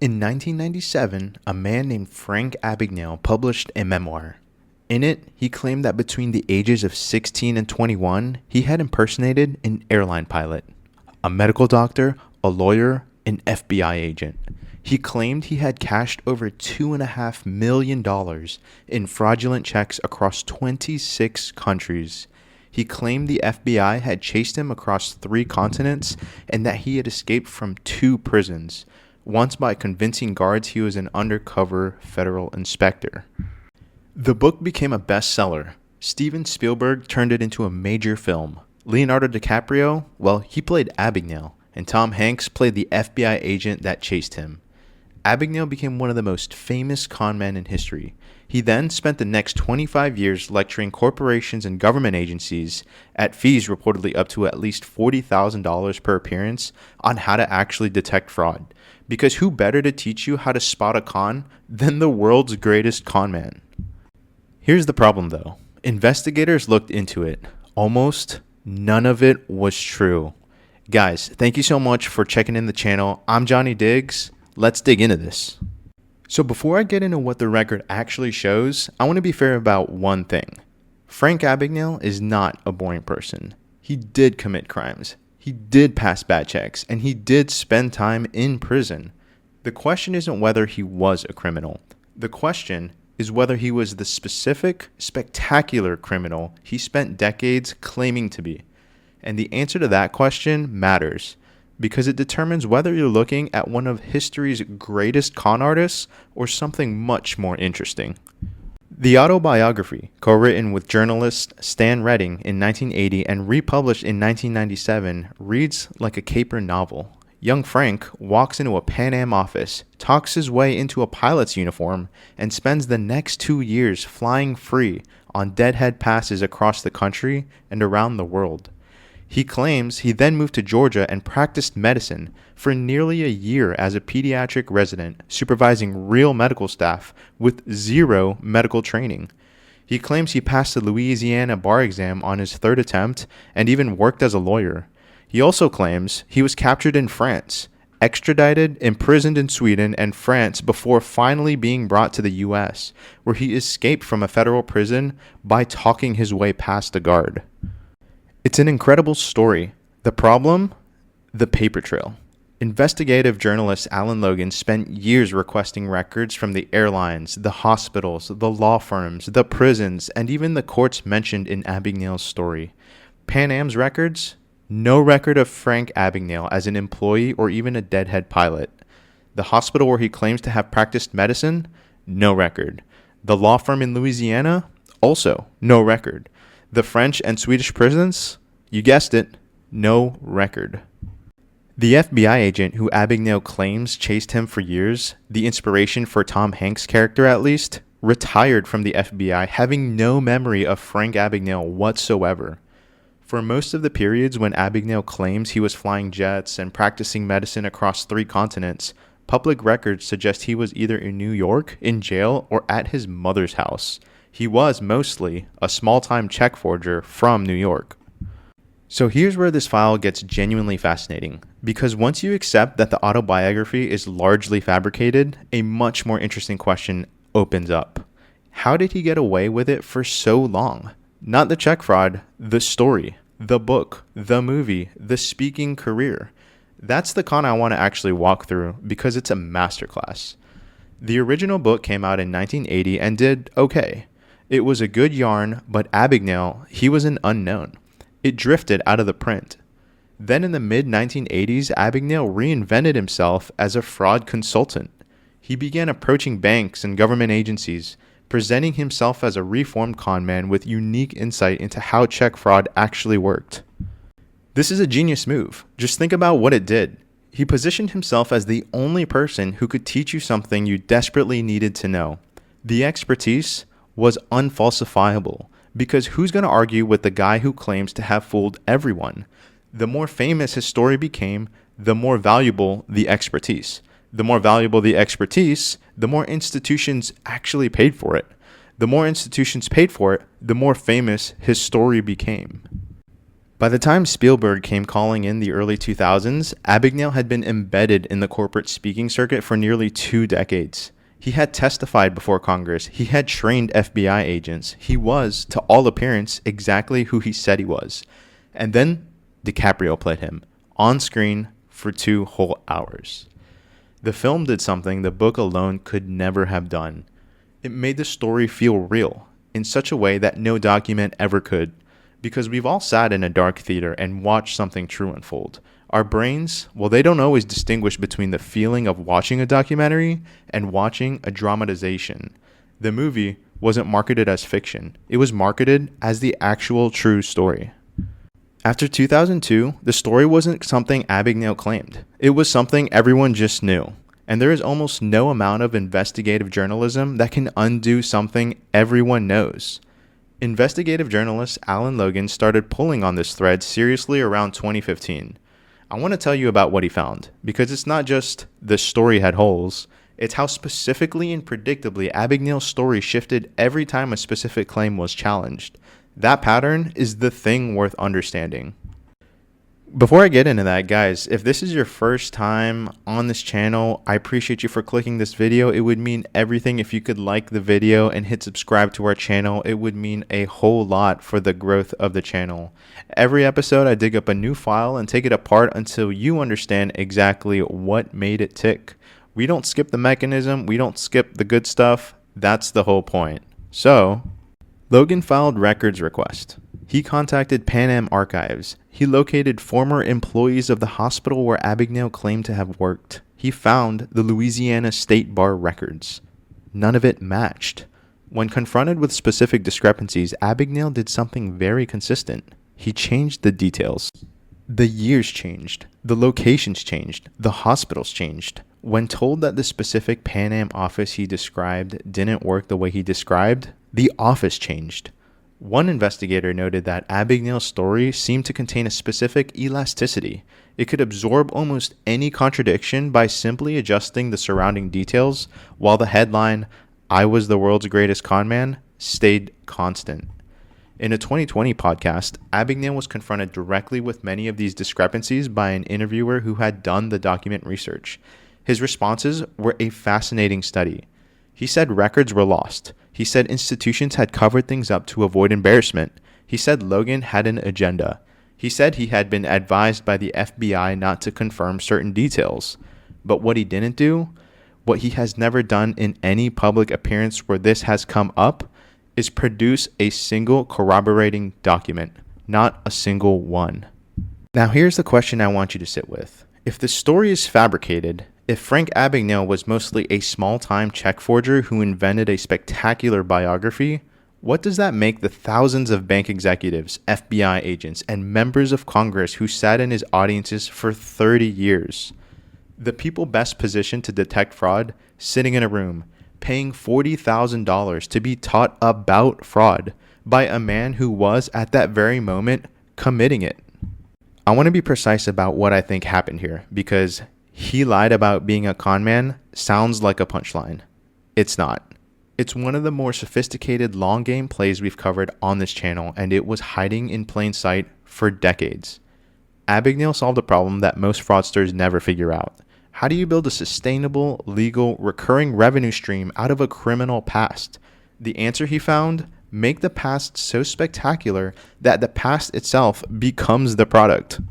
In 1997, a man named Frank Abagnale published a memoir. In it, he claimed that between the ages of 16 and 21, he had impersonated an airline pilot, a medical doctor, a lawyer, an FBI agent. He claimed he had cashed over $2.5 million in fraudulent checks across 26 countries. He claimed the FBI had chased him across 3 continents and that he had escaped from 2 prisons, once by convincing guards he was an undercover federal inspector. The book became a bestseller. Steven Spielberg turned it into a major film. Leonardo DiCaprio, well, he played Abagnale, and Tom Hanks played the FBI agent that chased him. Abagnale became one of the most famous con men in history. He then spent the next 25 years lecturing corporations and government agencies at fees reportedly up to at least $40,000 per appearance on how to actually detect fraud. Because who better to teach you how to spot a con than the world's greatest con man? Here's the problem though. Investigators looked into it. Almost none of it was true. Guys, thank you so much for checking in the channel. I'm Johnny Diggs. Let's dig into this. So before I get into what the record actually shows, I want to be fair about one thing. Frank Abagnale is not a boring person. He did commit crimes. He did pass bad checks, and he did spend time in prison. The question isn't whether he was a criminal. The question is whether he was the specific, spectacular criminal he spent decades claiming to be. And the answer to that question matters, because it determines whether you're looking at one of history's greatest con artists or something much more interesting. The autobiography, co-written with journalist Stan Redding in 1980 and republished in 1997, reads like a caper novel. Young Frank walks into a Pan Am office, talks his way into a pilot's uniform, and spends the next 2 years flying free on deadhead passes across the country and around the world. He claims he then moved to Georgia and practiced medicine for nearly a year as a pediatric resident, supervising real medical staff with 0 medical training. He claims he passed the Louisiana bar exam on his 3rd attempt and even worked as a lawyer. He also claims he was captured in France, extradited, imprisoned in Sweden and France before finally being brought to the US, where he escaped from a federal prison by talking his way past a guard. It's an incredible story. The problem? The paper trail. Investigative journalist Alan Logan spent years requesting records from the airlines, the hospitals, the law firms, the prisons, and even the courts mentioned in Abagnale's story. Pan Am's records? No record of Frank Abagnale as an employee or even a deadhead pilot. The hospital where he claims to have practiced medicine? No record. The law firm in Louisiana? Also no record. The French and Swedish prisons? You guessed it, no record. The FBI agent who Abagnale claims chased him for years, the inspiration for Tom Hanks' character at least, retired from the FBI, having no memory of Frank Abagnale whatsoever. For most of the periods when Abagnale claims he was flying jets and practicing medicine across 3 continents, public records suggest he was either in New York, in jail, or at his mother's house. He was mostly a small-time check forger from New York. So here's where this file gets genuinely fascinating, because once you accept that the autobiography is largely fabricated, a much more interesting question opens up. How did he get away with it for so long? Not the check fraud, the story, the book, the movie, the speaking career. That's the con I want to actually walk through because it's a masterclass. The original book came out in 1980 and did okay. It was a good yarn, but Abagnale, he was an unknown. It drifted out of the print. Then in the mid-1980s, Abagnale reinvented himself as a fraud consultant. He began approaching banks and government agencies, presenting himself as a reformed con man with unique insight into how check fraud actually worked. This is a genius move. Just think about what it did. He positioned himself as the only person who could teach you something you desperately needed to know. The expertise was unfalsifiable, because who's going to argue with the guy who claims to have fooled everyone? The more famous his story became, the more valuable the expertise. The more valuable the expertise, the more institutions actually paid for it. The more institutions paid for it, the more famous his story became. By the time Spielberg came calling in the early 2000s, Abagnale had been embedded in the corporate speaking circuit for nearly 2 decades. He had testified before Congress. He had trained FBI agents. He was, to all appearance, exactly who he said he was. And then DiCaprio played him on screen for 2 whole hours. The film did something the book alone could never have done. It made the story feel real in such a way that no document ever could. Because we've all sat in a dark theater and watched something true unfold. Our brains, well, they don't always distinguish between the feeling of watching a documentary and watching a dramatization. The movie wasn't marketed as fiction. It was marketed as the actual true story. After 2002, the story wasn't something Abagnale claimed. It was something everyone just knew. And there is almost no amount of investigative journalism that can undo something everyone knows. Investigative journalist Alan Logan started pulling on this thread seriously around 2015. I want to tell you about what he found, because it's not just the story had holes, it's how specifically and predictably Abagnale's story shifted every time a specific claim was challenged. That pattern is the thing worth understanding. Before I get into that, guys, if this is your first time on this channel, I appreciate you for clicking this video. It would mean everything if you could like the video and hit subscribe to our channel. It would mean a whole lot for the growth of the channel. Every episode, I dig up a new file and take it apart until you understand exactly what made it tick. We don't skip the mechanism. We don't skip the good stuff. That's the whole point. So, Logan filed records request. He contacted Pan Am Archives. He located former employees of the hospital where Abagnale claimed to have worked. He found the Louisiana State Bar records. None of it matched. When confronted with specific discrepancies, Abagnale did something very consistent. He changed the details. The years changed. The locations changed. The hospitals changed. When told that the specific Pan Am office he described didn't work the way he described, the office changed. One investigator noted that Abagnale's story seemed to contain a specific elasticity. It could absorb almost any contradiction by simply adjusting the surrounding details, while the headline, "I was the world's greatest con man," stayed constant. In a 2020 podcast, Abagnale was confronted directly with many of these discrepancies by an interviewer who had done the document research. His responses were a fascinating study. He said records were lost. He said institutions had covered things up to avoid embarrassment. He said Logan had an agenda. He said he had been advised by the FBI not to confirm certain details. But what he didn't do, what he has never done in any public appearance where this has come up, is produce a single corroborating document, not a single one. Now here's the question I want you to sit with. If the story is fabricated, if Frank Abagnale was mostly a small-time check forger who invented a spectacular biography, what does that make the thousands of bank executives, FBI agents, and members of Congress who sat in his audiences for 30 years? The people best positioned to detect fraud, sitting in a room, paying $40,000 to be taught about fraud by a man who was, at that very moment, committing it. I want to be precise about what I think happened here, because "he lied about being a con man" sounds like a punchline. It's not. It's one of the more sophisticated long game plays we've covered on this channel, and it was hiding in plain sight for decades. Abagnale solved a problem that most fraudsters never figure out. How do you build a sustainable, legal, recurring revenue stream out of a criminal past? The answer he found: make the past so spectacular that the past itself becomes the product.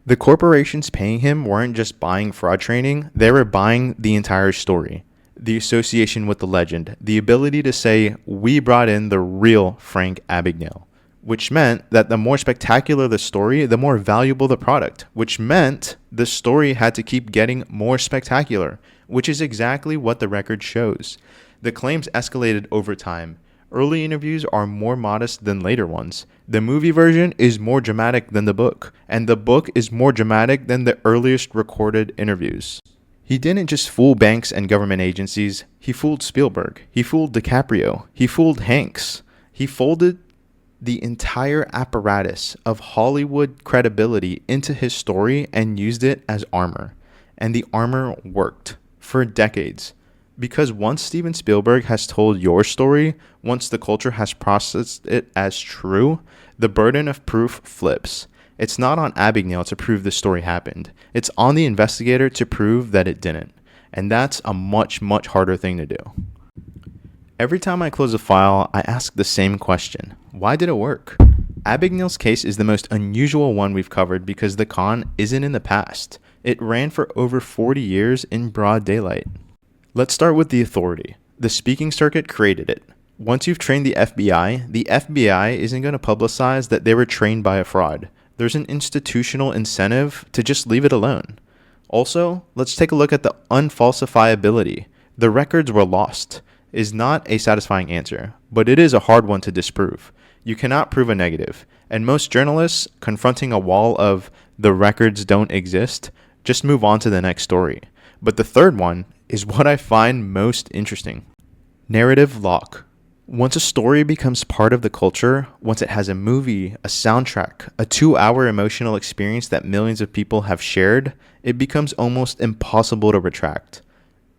The corporations paying him weren't just buying fraud training, they were buying the entire story. The association with the legend, the ability to say, "we brought in the real Frank Abagnale," which meant that the more spectacular the story, the more valuable the product, which meant the story had to keep getting more spectacular, which is exactly what the record shows. The claims escalated over time. Early interviews are more modest than later ones. The movie version is more dramatic than the book, and the book is more dramatic than the earliest recorded interviews. He didn't just fool banks and government agencies, he fooled Spielberg, he fooled DiCaprio, he fooled Hanks. He folded the entire apparatus of Hollywood credibility into his story and used it as armor. And the armor worked for decades. Because once Steven Spielberg has told your story, once the culture has processed it as true, the burden of proof flips. It's not on Abagnale to prove the story happened. It's on the investigator to prove that it didn't. And that's a much, much harder thing to do. Every time I close a file, I ask the same question. Why did it work? Abagnale's case is the most unusual one we've covered because the con isn't in the past. It ran for over 40 years in broad daylight. Let's start with the authority. The speaking circuit created it. Once you've trained the FBI isn't going to publicize that they were trained by a fraud. There's an institutional incentive to just leave it alone. Also, let's take a look at the unfalsifiability. The records were lost is not a satisfying answer, but it is a hard one to disprove. You cannot prove a negative, and most journalists confronting a wall of the records don't exist just move on to the next story. But the third one is what I find most interesting. Narrative lock. Once a story becomes part of the culture, once it has a movie, a soundtrack, a 2-hour emotional experience that millions of people have shared, it becomes almost impossible to retract.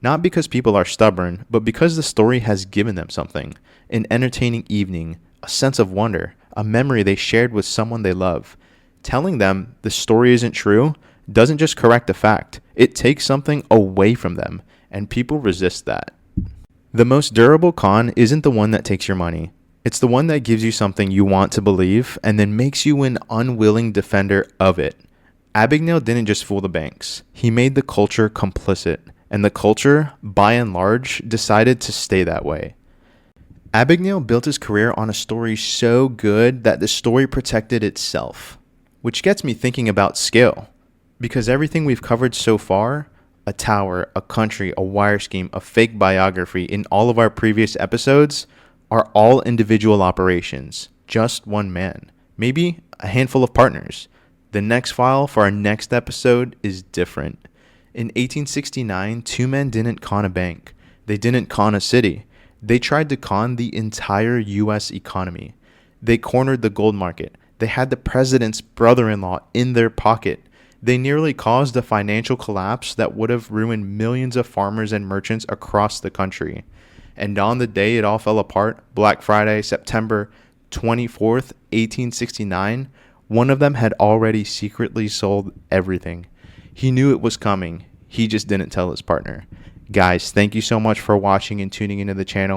Not because people are stubborn, but because the story has given them something. An entertaining evening, a sense of wonder, a memory they shared with someone they love. Telling them the story isn't true doesn't just correct a fact, it takes something away from them, and people resist that. The most durable con isn't the one that takes your money. It's the one that gives you something you want to believe and then makes you an unwilling defender of it. Abagnale didn't just fool the banks. He made the culture complicit, and the culture, by and large, decided to stay that way. Abagnale built his career on a story so good that the story protected itself. Which gets me thinking about scale. Because everything we've covered so far, a tower, a country, a wire scheme, a fake biography in all of our previous episodes are all individual operations, just one man, maybe a handful of partners. The next file for our next episode is different. In 1869, two men didn't con a bank. They didn't con a city. They tried to con the entire U.S. economy. They cornered the gold market. They had the president's brother-in-law in their pocket. They nearly caused a financial collapse that would have ruined millions of farmers and merchants across the country. And on the day it all fell apart, Black Friday, September 24th, 1869, one of them had already secretly sold everything. He knew it was coming. He just didn't tell his partner. Guys, thank you so much for watching and tuning into the channel.